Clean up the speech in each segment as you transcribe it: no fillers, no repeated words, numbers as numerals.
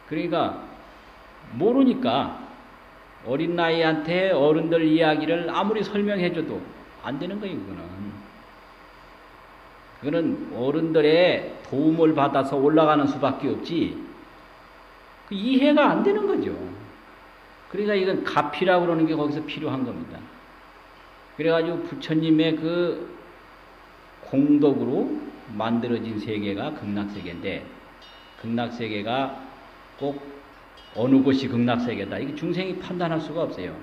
그러니까 모르니까 어린 나이한테 어른들 이야기를 아무리 설명해줘도 안 되는 거예요. 그거는 어른들의 도움을 받아서 올라가는 수밖에 없지 이해가 안 되는 거죠. 그러니까 이건 가피라고 그러는 게 거기서 필요한 겁니다. 그래가지고 부처님의 그 공덕으로 만들어진 세계가 극락세계인데 극락세계가 꼭 어느 곳이 극락세계다. 이게 중생이 판단할 수가 없어요.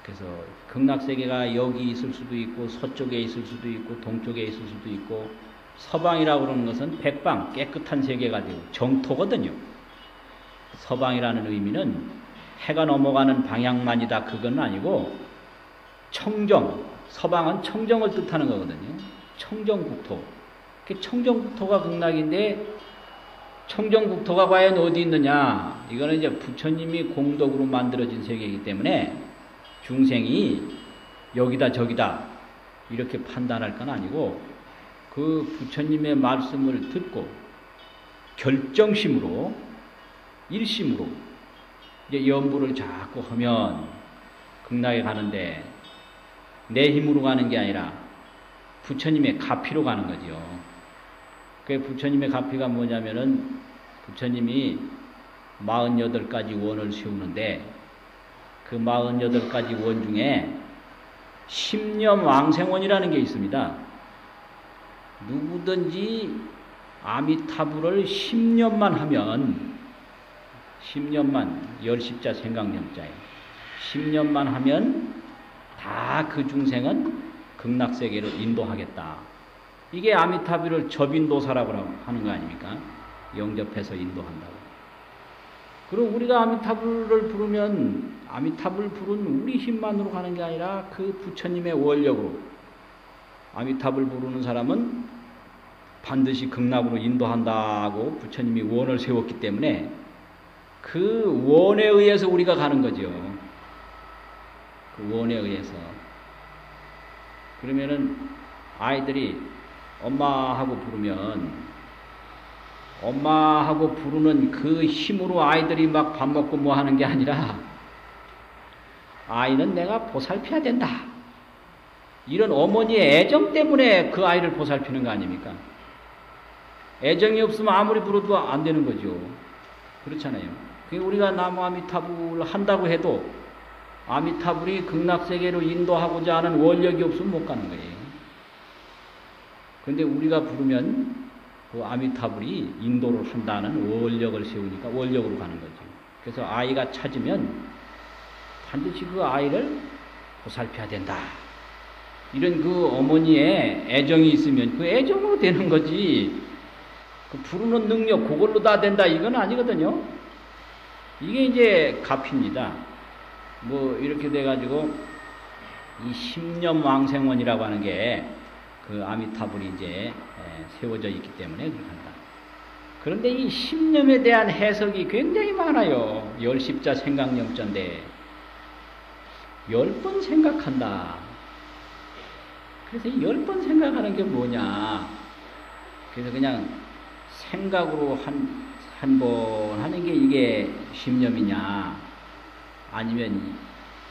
그래서 극락세계가 여기 있을 수도 있고 서쪽에 있을 수도 있고 동쪽에 있을 수도 있고 서방이라고 그러는 것은 백방 깨끗한 세계가 되고 정토거든요. 서방이라는 의미는 해가 넘어가는 방향만이다 그건 아니고 청정, 서방은 청정을 뜻하는 거거든요. 청정국토. 청정국토가 극락인데 청정국토가 과연 어디 있느냐? 이거는 이제 부처님이 공덕으로 만들어진 세계이기 때문에 중생이 여기다 저기다 이렇게 판단할 건 아니고 그 부처님의 말씀을 듣고 결정심으로 일심으로 이제 연부를 자꾸 하면 극락에 가는데 내 힘으로 가는 게 아니라 부처님의 가피로 가는 거지요. 그 부처님의 가피가 뭐냐면은 부처님이 48가지 원을 세우는데 그 48가지 원 중에 십념왕생원이라는 게 있습니다. 누구든지 아미타불을 10년만 하면 10년만 열십자 생각념자에 10년만 하면 다 그 중생은 극락세계로 인도하겠다. 이게 아미타불을 접인도사라고 하는 거 아닙니까? 영접해서 인도한다고. 그럼 우리가 아미타불을 부르면 아미타불 부른 우리 힘만으로 가는 게 아니라 그 부처님의 원력으로 아미타불 부르는 사람은 반드시 극락으로 인도한다고 부처님이 원을 세웠기 때문에 그 원에 의해서 우리가 가는 거죠. 그 원에 의해서. 그러면은 아이들이 엄마하고 부르면 엄마하고 부르는 그 힘으로 아이들이 막 밥 먹고 뭐 하는 게 아니라 아이는 내가 보살펴야 된다. 이런 어머니의 애정 때문에 그 아이를 보살피는 거 아닙니까? 애정이 없으면 아무리 불어도 안 되는 거죠. 그렇잖아요. 우리가 나무 아미타불 한다고 해도 아미타불이 극락세계로 인도하고자 하는 원력이 없으면 못 가는 거예요. 그런데 우리가 부르면 그 아미타불이 인도를 한다는 원력을 세우니까 원력으로 가는 거죠. 그래서 아이가 찾으면 반드시 그 아이를 보살펴야 된다. 이런 그 어머니의 애정이 있으면 그 애정으로 되는 거지. 그 부르는 능력 그걸로 다 된다 이건 아니거든요. 이게 이제 가피입니다. 뭐 이렇게 돼가지고 이 십념왕생원이라고 하는 게 그 아미타불이 이제 세워져 있기 때문에 그렇게 한다. 그런데 이 십념에 대한 해석이 굉장히 많아요. 열십자 생각념자인데 10번 생각한다. 그래서 이 10번 생각하는 게 뭐냐. 그래서 그냥 생각으로 한 번 하는 게 이게 십념이냐. 아니면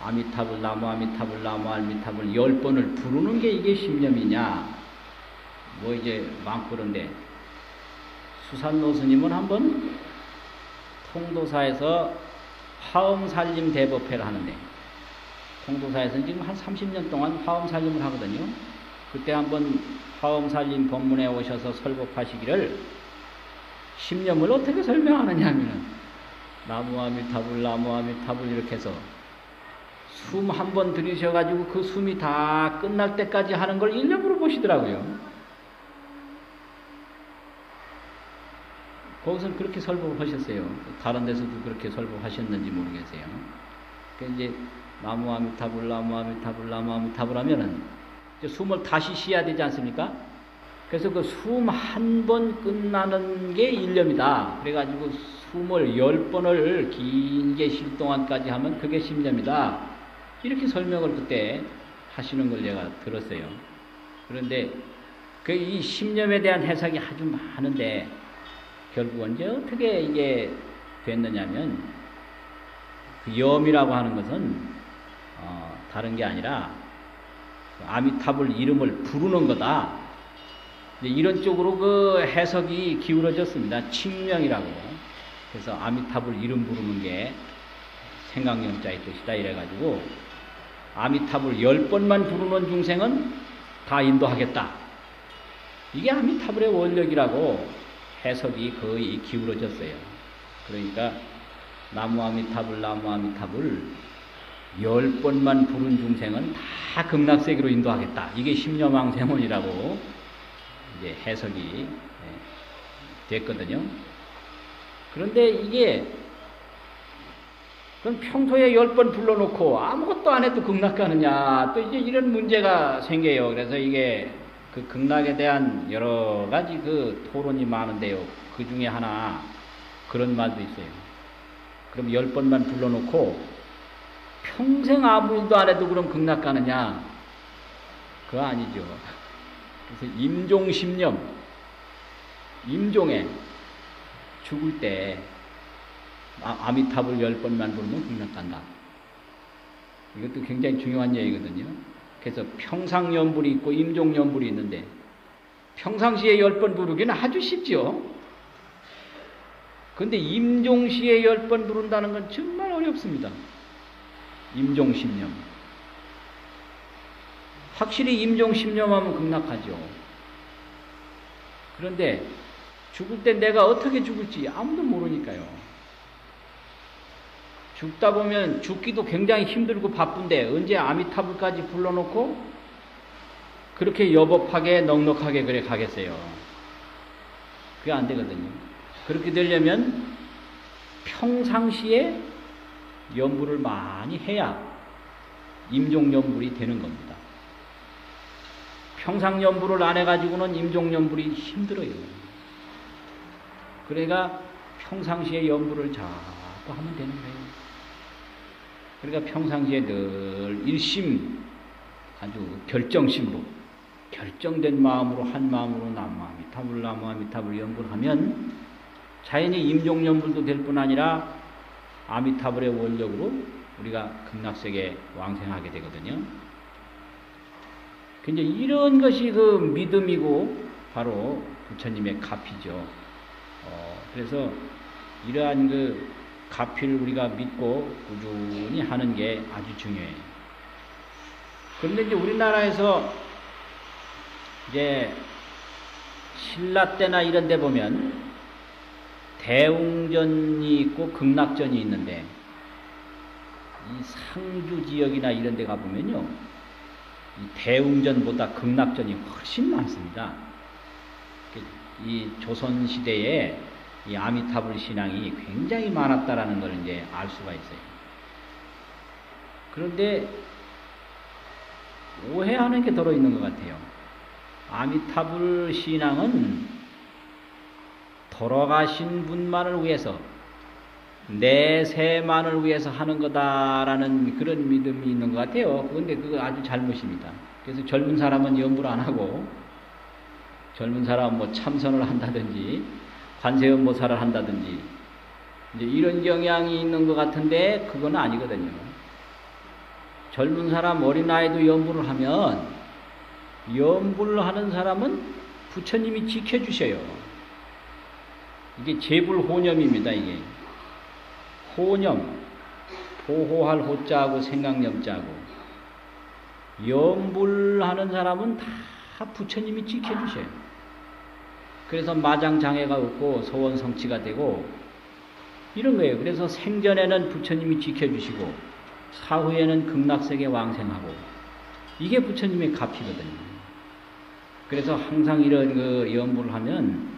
아미타불, 나무 아미타불, 나무 아미타불 10번을 부르는 게 이게 십념이냐. 뭐 이제 많고 그런데 수산노 스님은 한번 통도사에서 화엄살림 대법회를 하는데 통도사에서는 지금 한 30년 동안 화엄살림을 하거든요. 그때 한번 화엄살림 법문에 오셔서 설법하시기를 십념을 어떻게 설명하느냐 하면은 나무 아미타불, 나무 아미타불 이렇게 해서 숨 한 번 들이셔가지고 그 숨이 다 끝날 때까지 하는 걸 일념으로 보시더라고요. 거기서는 그렇게 설법을 하셨어요. 다른 데서도 그렇게 설법하셨는지 모르겠어요. 그러니까 이제 나무 아미타불, 나무 아미타불, 나무 아미타불 하면은 이제 숨을 다시 쉬어야 되지 않습니까? 그래서 그 숨 한 번 끝나는 게 일념이다. 그래가지고 숨을 10번을 길게 쉴 동안까지 하면 그게 십념이다. 이렇게 설명을 그때 하시는 걸 제가 들었어요. 그런데 그 이 십념에 대한 해석이 아주 많은데 결국은 이제 어떻게 이게 됐느냐면 그 염이라고 하는 것은 다른 게 아니라 그 아미타불 이름을 부르는 거다. 이런 쪽으로 그 해석이 기울어졌습니다. 칭명이라고. 그래서 아미타불 이름 부르는 게 생각염자의 뜻이다 이래가지고 아미타불 10번만 부르는 중생은 다 인도하겠다. 이게 아미타불의 원력이라고 해석이 거의 기울어졌어요. 그러니까 나무 아미타불 나무 아미타불 10번만 부른 중생은 다 극락세계로 인도하겠다. 이게 십념왕생원이라고 이제 해석이 됐거든요. 그런데 이게 그럼 평소에 10번 불러놓고 아무것도 안 해도 극락 가느냐, 또 이제 이런 문제가 생겨요. 그래서 이게 그 극락에 대한 여러 가지 그 토론이 많은데요. 그 중에 하나 그런 말도 있어요. 그럼 10번만 불러놓고 평생 아무 일도 안 해도 그럼 극락 가느냐? 그거 아니죠. 그래서 임종심념, 임종에 죽을 때 아미타불 10번만 부르면 극락 간다. 이것도 굉장히 중요한 얘기거든요. 그래서 평상연불이 있고 임종연불이 있는데 평상시에 10번 부르기는 아주 쉽죠. 그런데 임종시에 10번 부른다는 건 정말 어렵습니다. 임종심념. 확실히 임종심념하면 극락하죠. 그런데 죽을 때 내가 어떻게 죽을지 아무도 모르니까요. 죽다 보면 죽기도 굉장히 힘들고 바쁜데 언제 아미타불까지 불러놓고 그렇게 여법하게 넉넉하게 그래 가겠어요. 그게 안 되거든요. 그렇게 되려면 평상시에 연불을 많이 해야 임종연불이 되는 겁니다. 평상연불을 안 해가지고는 임종연불이 힘들어요. 그러니까 평상시에 연불을 자꾸 하면 되는 거예요. 그러니까 평상시에 늘 일심, 아주 결정심으로, 결정된 마음으로 한 마음으로 나무아미타불 나무아미타불 연불하면 자연히 임종연불도 될 뿐 아니라 아미타불의 원력으로 우리가 극락세계 왕생하게 되거든요. 근데 이런 것이 그 믿음이고 바로 부처님의 가피죠. 그래서 이러한 그 가피를 우리가 믿고 꾸준히 하는 게 아주 중요해요. 그런데 이제 우리나라에서 이제 신라 때나 이런 데 보면 대웅전이 있고 극락전이 있는데 이 상주 지역이나 이런 데 가보면요. 이 대웅전보다 극락전이 훨씬 많습니다. 이 조선시대에 이 아미타불 신앙이 굉장히 많았다라는 걸 이제 알 수가 있어요. 그런데 오해하는 게 들어있는 것 같아요. 아미타불 신앙은 돌아가신 분만을 위해서 내세만을 위해서 하는 거다라는 그런 믿음이 있는 것 같아요. 그런데 그거 아주 잘못입니다. 그래서 젊은 사람은 연불 안 하고 젊은 사람은 뭐 참선을 한다든지 관세음보살을 한다든지 이제 이런 경향이 있는 것 같은데 그건 아니거든요. 젊은 사람 어린아이도 연불을 하면 연불을 하는 사람은 부처님이 지켜주셔요. 이게 제불호념입니다. 이게 호념, 보호할 호자하고 생각념자하고 연불하는 사람은 다 부처님이 지켜주셔요. 그래서 마장장애가 없고 소원성취가 되고 이런 거예요. 그래서 생전에는 부처님이 지켜주시고 사후에는 극락세계 왕생하고 이게 부처님의 가피거든요. 그래서 항상 이런 그 연불을 하면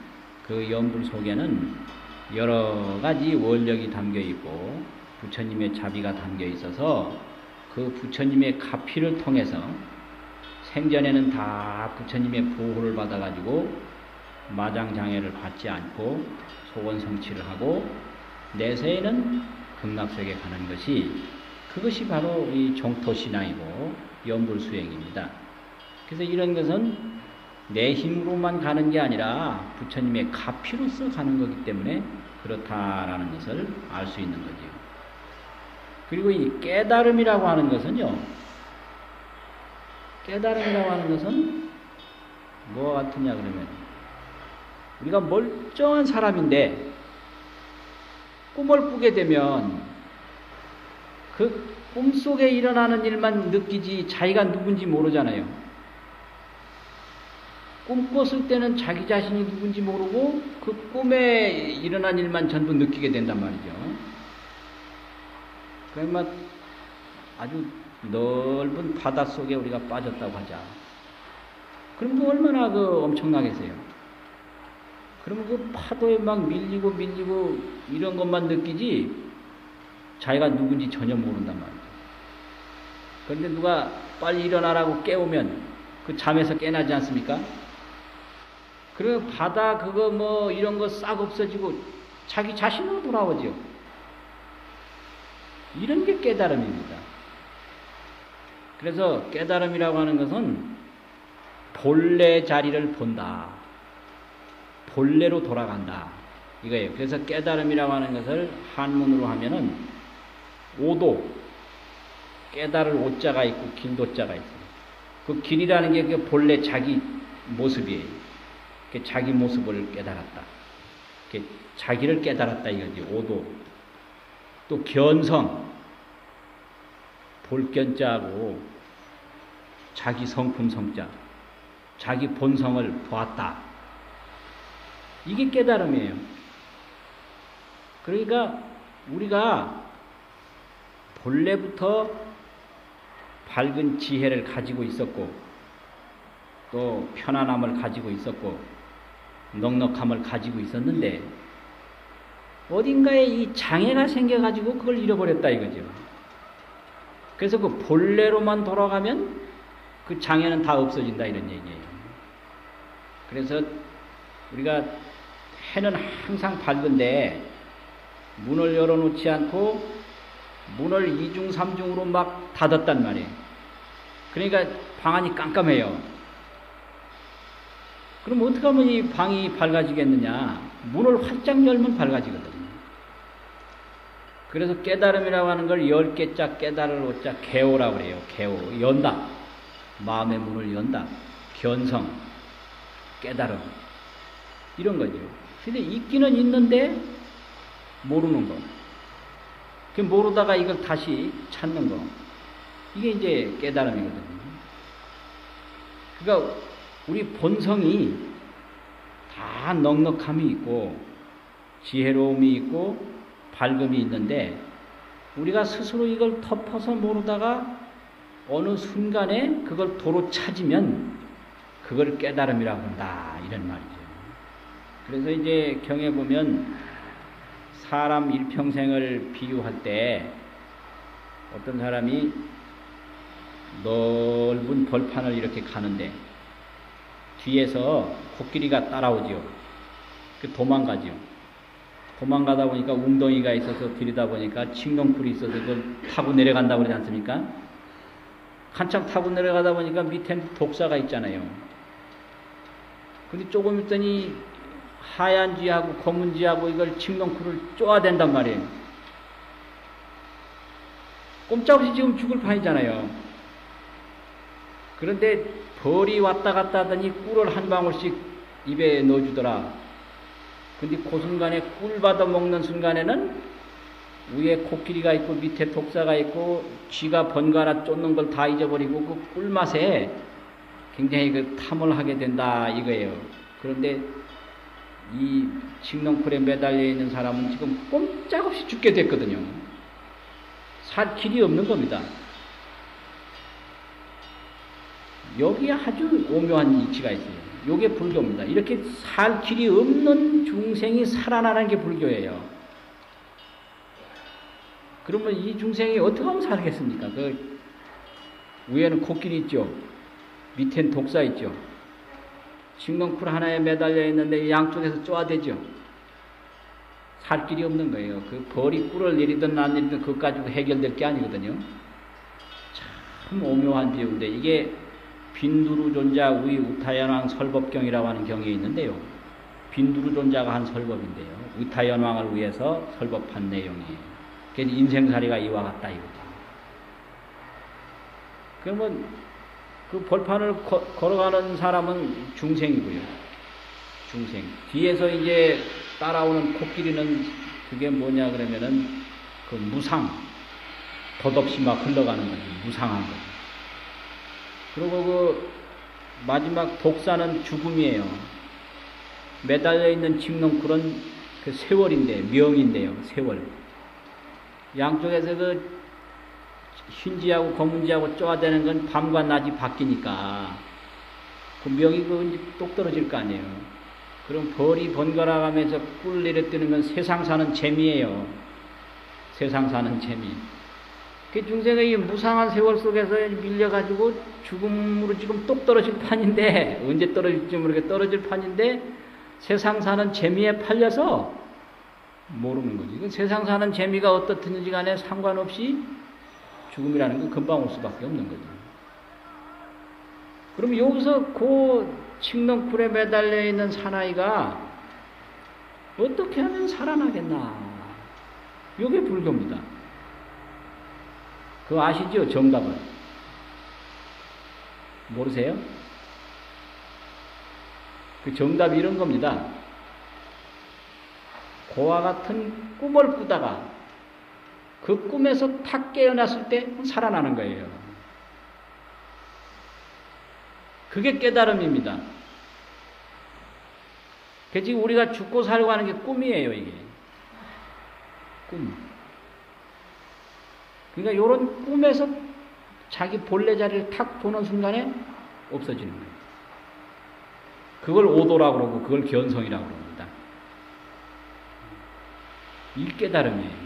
그 연불 속에는 여러 가지 원력이 담겨 있고 부처님의 자비가 담겨 있어서 그 부처님의 가피를 통해서 생전에는 다 부처님의 보호를 받아가지고 마장장애를 받지 않고 소원 성취를 하고 내세에는 극락세계 가는 것이 그것이 바로 이 정토신앙이고 연불수행입니다. 그래서 이런 것은 내 힘으로만 가는 게 아니라 부처님의 가피로서 가는 거기 때문에 그렇다라는 것을 알 수 있는 거죠. 그리고 이 깨달음이라고 하는 것은요, 깨달음이라고 하는 것은 뭐와 같으냐 그러면, 우리가 멀쩡한 사람인데 꿈을 꾸게 되면 그 꿈속에 일어나는 일만 느끼지 자기가 누군지 모르잖아요. 꿈 꿨을 때는 자기 자신이 누군지 모르고 그 꿈에 일어난 일만 전부 느끼게 된단 말이죠. 그러면 아주 넓은 바닷속에 우리가 빠졌다고 하자. 그럼 그 얼마나 엄청나겠어요. 그러면 그 파도에 막 밀리고 이런 것만 느끼지 자기가 누군지 전혀 모른단 말이에요. 그런데 누가 빨리 일어나라고 깨우면 그 잠에서 깨나지 않습니까? 그리고 바다 그거 이런 거 싹 없어지고 자기 자신으로 돌아오죠. 이런 게 깨달음입니다. 그래서 깨달음이라고 하는 것은 본래 자리를 본다. 본래로 돌아간다. 이거예요. 그래서 깨달음이라고 하는 것을 한문으로 하면은 오도, 깨달을 오자가 있고 길도자가 있어요. 그 길이라는 게 그 본래 자기 모습이에요. 자기 모습을 깨달았다. 자기를 깨달았다 이거지. 오도. 또 견성, 볼견자하고 자기 성품 성자, 자기 본성을 보았다. 이게 깨달음이에요. 그러니까 우리가 본래부터 밝은 지혜를 가지고 있었고 또 편안함을 가지고 있었고 넉넉함을 가지고 있었는데 어딘가에 이 장애가 생겨가지고 그걸 잃어버렸다 이거죠. 그래서 그 본래로만 돌아가면 그 장애는 다 없어진다 이런 얘기예요. 그래서 우리가 해는 항상 밝은데 문을 열어놓지 않고 문을 2중 3중으로 막 닫았단 말이에요. 그러니까 방 안이 깜깜해요. 그럼 어떻게 하면 이 방이 밝아지겠느냐? 문을 활짝 열면 밝아지거든요. 그래서 깨달음이라고 하는 걸 10개자 깨달을 오자 개오라고 그래요. 개오. 연다. 마음의 문을 연다. 견성. 깨달음. 이런 거죠. 근데 있기는 있는데 모르는 거. 모르다가 이걸 다시 찾는 거. 이게 이제 깨달음이거든요. 그러니까 우리 본성이 다 넉넉함이 있고 지혜로움이 있고 밝음이 있는데 우리가 스스로 이걸 덮어서 모르다가 어느 순간에 그걸 도로 찾으면 그걸 깨달음이라고 한다 이런 말이죠. 그래서 이제 경에 보면 사람 일평생을 비유할 때 어떤 사람이 넓은 벌판을 이렇게 가는데 뒤에서 코끼리가 따라오죠. 도망가죠. 도망가다 보니까 웅덩이가 있어서 들이다 보니까 칡렁풀이 있어서 그걸 타고 내려간다고 그러지 않습니까? 한참 타고 내려가다 보니까 밑엔 독사가 있잖아요. 근데 조금 있더니 하얀 쥐하고 검은 쥐하고 이걸 칡렁풀을 쪼아댄단 말이에요. 꼼짝없이 지금 죽을 판이잖아요. 그런데 벌이 왔다 갔다 하더니 꿀을 한 방울씩 입에 넣어주더라. 근데 그 순간에 꿀 받아 먹는 순간에는 위에 코끼리가 있고 밑에 독사가 있고 쥐가 번갈아 쫓는 걸 다 잊어버리고 그 꿀맛에 굉장히 그 탐을 하게 된다 이거예요. 그런데 이 칡렁풀에 매달려 있는 사람은 지금 꼼짝없이 죽게 됐거든요. 살 길이 없는 겁니다. 여기에 아주 오묘한 이치가 있어요. 요게 불교입니다. 이렇게 살 길이 없는 중생이 살아나는 게 불교예요. 그러면 이 중생이 어떻게 하면 살겠습니까? 그 위에는 코끼리 있죠. 밑엔 독사 있죠. 칡렁풀 하나에 매달려 있는데 양쪽에서 쪼아대죠. 살 길이 없는 거예요. 그 벌이 꿀을 내리든 안 내리든 그것 가지고 해결될 게 아니거든요. 참 오묘한 비유인데 이게 빈두루존자 우이 우타연왕 설법경이라고 하는 경이 있는데요. 빈두루존자가 한 설법인데요. 의타연왕을 위해서 설법한 내용이에요. 그래서 인생살이가 이와 같다 이거죠. 그러면 그 벌판을 걸어가는 사람은 중생이고요. 중생. 뒤에서 이제 따라오는 코끼리는 그게 뭐냐 그러면은 그 무상. 덧없이 막 흘러가는 거죠. 무상한 거. 그리고 그 마지막 독사는 죽음이에요. 매달려 있는 징넝쿨은 그 세월인데, 명인데요. 세월. 양쪽에서 그 흰지하고 검은지하고 쪼아대는 건 밤과 낮이 바뀌니까 그 명이 그 똑 떨어질 거 아니에요. 그럼 벌이 번갈아가면서 꿀 내려뜨는 건 세상 사는 재미예요. 세상 사는 재미. 그 중생의 무상한 세월 속에서 밀려가지고 죽음으로 지금 똑 떨어질 판인데, 언제 떨어질지 모르게 떨어질 판인데, 세상 사는 재미에 팔려서 모르는 거지. 그 세상 사는 재미가 어떻든지 간에 상관없이 죽음이라는 건 금방 올 수밖에 없는 거죠. 그럼 여기서 그 칡넝쿨에 매달려 있는 사나이가 어떻게 하면 살아나겠나? 이게 불교입니다. 그거 아시죠? 정답은. 모르세요? 그 정답이 이런 겁니다. 그와 같은 꿈을 꾸다가 그 꿈에서 탁 깨어났을 때 살아나는 거예요. 그게 깨달음입니다. 지금 우리가 죽고 살고 하는 게 꿈이에요, 이게. 꿈. 그러니까 이런 꿈에서 자기 본래 자리를 탁 보는 순간에 없어지는 거예요. 그걸 오도라고 그러고 그걸 견성이라고 그럽니다. 이 깨달음이에요.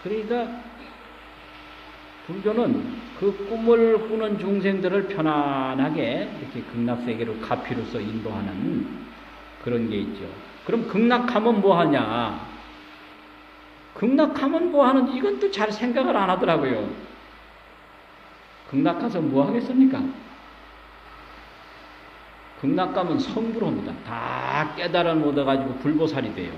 그러니까 불교는 그 꿈을 꾸는 중생들을 편안하게 이렇게 극락세계로 가피로서 인도하는 그런 게 있죠. 그럼 극락하면 뭐 하냐? 극락하면 뭐 하는지 이건 또 잘 생각을 안 하더라고요. 극락가서 뭐 하겠습니까? 극락 가면 성불합니다. 다 깨달음 얻어가지고 불보살이 돼요.